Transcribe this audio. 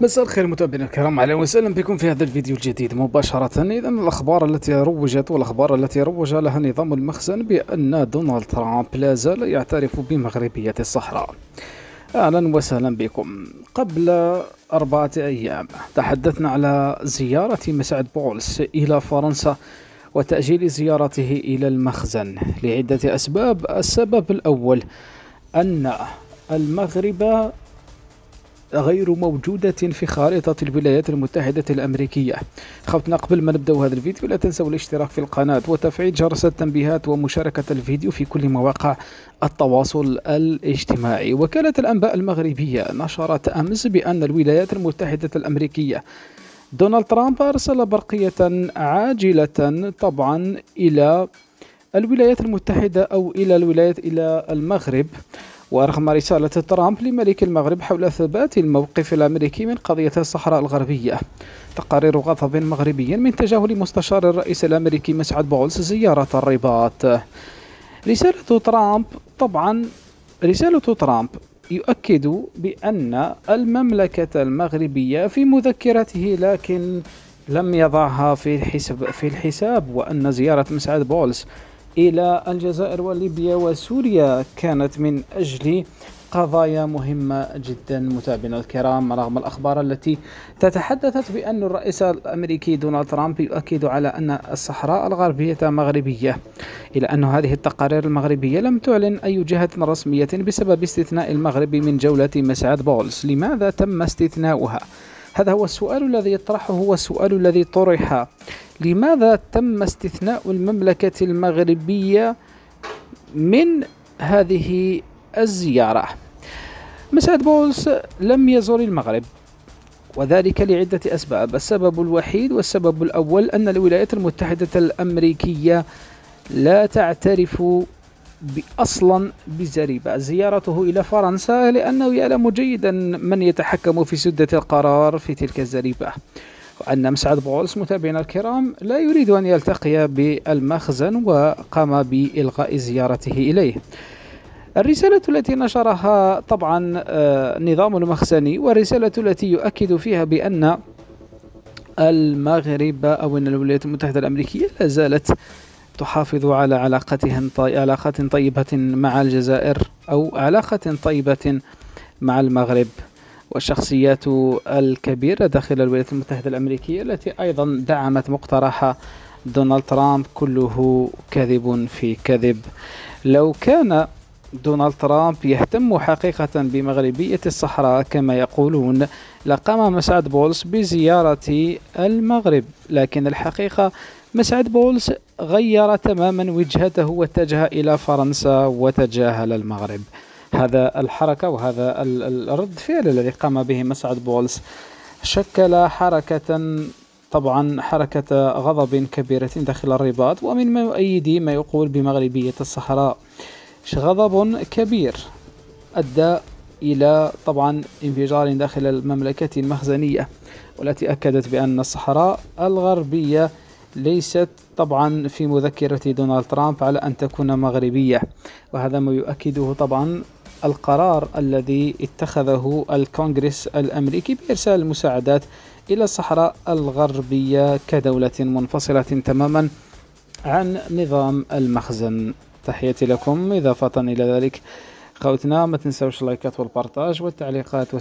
مساء الخير متابعينا الكرام، اهلا وسهلا بكم في هذا الفيديو الجديد مباشرة. اذا الاخبار التي روجت والاخبار التي روج لها نظام المخزن بان دونالد ترامب لا زال يعترف بمغربية الصحراء. اهلا وسهلا بكم. قبل 4 ايام تحدثنا على زيارة مسعد بولس الى فرنسا وتأجيل زيارته الى المخزن لعدة اسباب. السبب الاول ان المغرب غير موجودة في خارطة الولايات المتحدة الأمريكية. خوتنا، قبل ما نبدأ هذا الفيديو لا تنسوا الاشتراك في القناة وتفعيل جرس التنبيهات ومشاركة الفيديو في كل مواقع التواصل الاجتماعي. وكالة الأنباء المغربية نشرت أمس بأن الولايات المتحدة الأمريكية دونالد ترامب أرسل برقية عاجلة طبعا إلى الولايات المتحدة أو إلى المغرب، ورغم رسالة ترامب لملك المغرب حول ثبات الموقف الأمريكي من قضية الصحراء الغربية، تقارير غضب مغربي من تجاهل مستشار الرئيس الأمريكي مسعد بولس زيارة الرباط. رسالة ترامب يؤكد بأن المملكة المغربية في مذكرته، لكن لم يضعها في الحساب، وأن زيارة مسعد بولس إلى الجزائر وليبيا وسوريا كانت من أجل قضايا مهمة جدا. متابعينا الكرام، رغم الأخبار التي تتحدث بأن الرئيس الأمريكي دونالد ترامب يؤكد على أن الصحراء الغربية مغربية، إلى أن هذه التقارير المغربية لم تعلن أي جهة رسمية بسبب استثناء المغرب من جولة مسعد بولس. لماذا تم استثناؤها؟ هذا هو السؤال الذي يطرحه، هو السؤال الذي طرح. لماذا تم استثناء المملكة المغربية من هذه الزيارة؟ مسعد بولس لم يزور المغرب، وذلك لعدة أسباب. السبب الوحيد والسبب الأول أن الولايات المتحدة الأمريكية لا تعترف أصلا بزريبة زيارته إلى فرنسا، لأنه يعلم جيدا من يتحكم في سدة القرار في تلك الزريبة، وأن مسعد بولس متابعينا الكرام لا يريد أن يلتقي بالمخزن، وقام بإلغاء زيارته إليه. الرسالة التي نشرها طبعا نظام المخزني، والرسالة التي يؤكد فيها بأن المغرب أو أن الولايات المتحدة الأمريكية لا زالت تحافظ على علاقات طيبة مع الجزائر، أو علاقة طيبة مع المغرب، والشخصيات الكبيرة داخل الولايات المتحدة الأمريكية التي أيضا دعمت مقترح دونالد ترامب كله كذب في كذب. لو كان دونالد ترامب يهتم حقيقة بمغربية الصحراء كما يقولون لقام مسعد بولس بزيارة المغرب، لكن الحقيقة مسعد بولس غير تماما وجهته واتجه إلى فرنسا وتجاهل المغرب. هذا الحركة وهذا الرد فعل الذي قام به مسعد بولس شكل حركة غضب كبيرة داخل الرباط، ومن ما يؤيد ما يقول بمغربية الصحراء. غضب كبير أدى إلى انفجار داخل المملكة المخزنية، والتي أكدت بأن الصحراء الغربية ليست في مذكرة دونالد ترامب على أن تكون مغربية. وهذا ما يؤكده القرار الذي اتخذه الكونغرس الأمريكي بإرسال المساعدات إلى الصحراء الغربية كدولة منفصلة تماما عن نظام المخزن. تحياتي لكم. إضافة إلى ذلك خوتنا، ما تنسوش اللايكات والبارتاج والتعليقات.